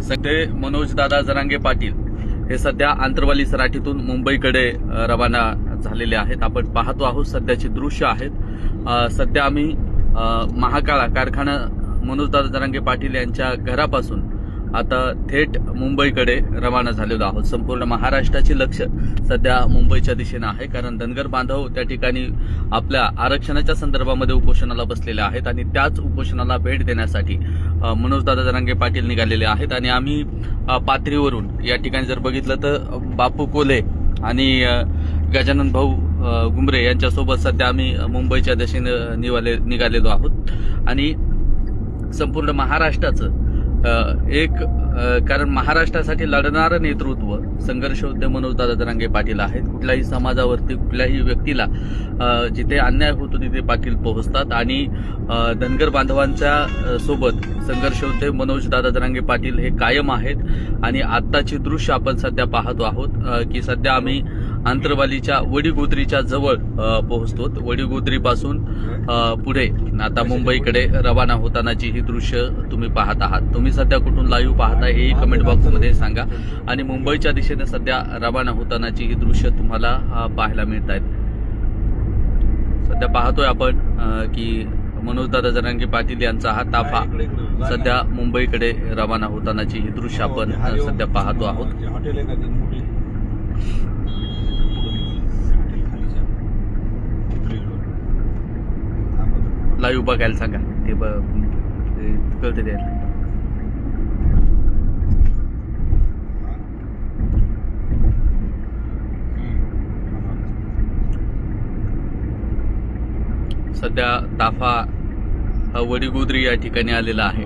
सध्या मनोजदादा जरांगे पाटील हे सध्या आंतरवाली सराटीतून मुंबईकडे रवाना झालेले आहेत। आपण पाहतो आहोत सध्याचे दृश्य आहेत। सध्या आम्ही महाकाळा कारखाना मनोजदादा जरांगे पाटील यांच्या घरापासून आता थेट मुंबईकडे रवाना झालेलो आहोत। संपूर्ण महाराष्ट्राचे लक्ष सध्या मुंबईच्या दिशेने आहे, कारण धनगर बांधव त्या ठिकाणी आपल्या आरक्षणाच्या संदर्भामध्ये उपोषणाला बसलेले आहेत आणि त्याच उपोषणाला भेट देण्यासाठी मनोजदादा जरांगे पाटील निघालेले आहेत। आणि आम्ही पाथरीवरून या ठिकाणी जर बघितलं तर बापू कोले आणि गजानन भाऊ गुमरे यांच्यासोबत सध्या आम्ही मुंबईच्या दिशेने निघालेलो आहोत। आणि संपूर्ण महाराष्ट्राचं कारण महाराष्ट्रासाठी लढणारं नेतृत्व संघर्ष उद्यम मनोजदादा जरांगे पाटील आहेत। कुठल्याही समाजावरती कुठल्याही व्यक्तीला जिथे अन्याय होतो तिथे पाटील पोहोचतात आणि धनगर बांधवांच्या सोबत संघर्ष उद्यम मनोजदादा जरांगे पाटील हे कायम आहेत। आणि आत्ताची दृश्य आपण सध्या पाहतो आहोत की सध्या आम्ही आंतरवालीच्या वडीगोद्रीच्या जवळ पोहोचतो। वडीगोद्रीपासून पुढे आता मुंबईकडे रवाना होतानाची ही दृश्य तुम्ही पाहत आहात। तुम्ही सध्या कुठून लाईव्ह पाहता हे कमेंट बॉक्समध्ये सांगा। आणि मुंबईच्या दिशेने सध्या रवाना होतानाची ही दृश्य तुम्हाला पाहायला मिळत आहेत। सध्या पाहतोय आपण की मनोजदादा जरांगे पाटील यांचा हा ताफा सध्या मुंबईकडे रवाना होतानाची ही दृश्य आपण सध्या पाहतो आहोत। लाईव्ह बघायला सांगा, ते कळते ते। सध्या ताफा हा वडीगोद्री या ठिकाणी आलेला आहे।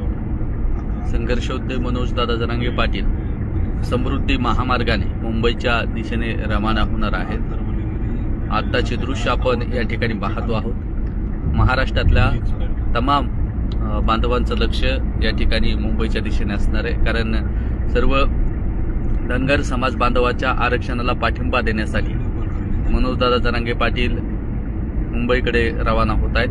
संघर्ष उद्यम मनोजदादा जरांगे पाटील समृद्धी महामार्गाने मुंबईच्या दिशेने रवाना होणार आहेत। आत्ताचे दृश्य आपण या ठिकाणी पाहतो आहोत। महाराष्ट्रातल्या तमाम बांधवांचं लक्ष या ठिकाणी मुंबईच्या दिशेने असणार आहे, कारण सर्व धनगर समाज बांधवाच्या आरक्षणाला पाठिंबा देण्यासाठी मनोजदादा जरांगे पाटील मुंबईकडे रवाना होत आहेत।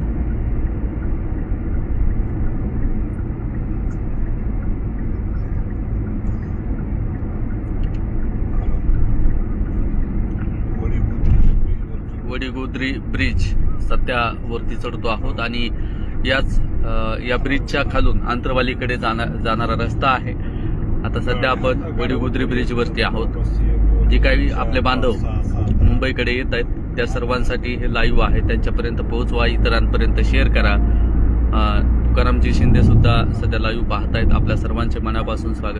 वडीगोद्री ब्रिज सध्या वरती चढतो आहोत आणि या ब्रिजच्या खालून आंतरवालीकडे जाणारा रस्ता आहे। आता सध्या आपण वडीगोद्री ब्रिजवरती आहोत। जे काही आपले बांधव मुंबईकडे येत आहेत त्या सर्वांसाठी हे लाईव्ह आहे, त्यांच्यापर्यंत पोहोचवा, इतरांपर्यंत शेअर करा। तुकारामजी शिंदे सुद्धा सध्या लाईव्ह पाहतायत। आपल्या सर्वांचे मनापासून स्वागत।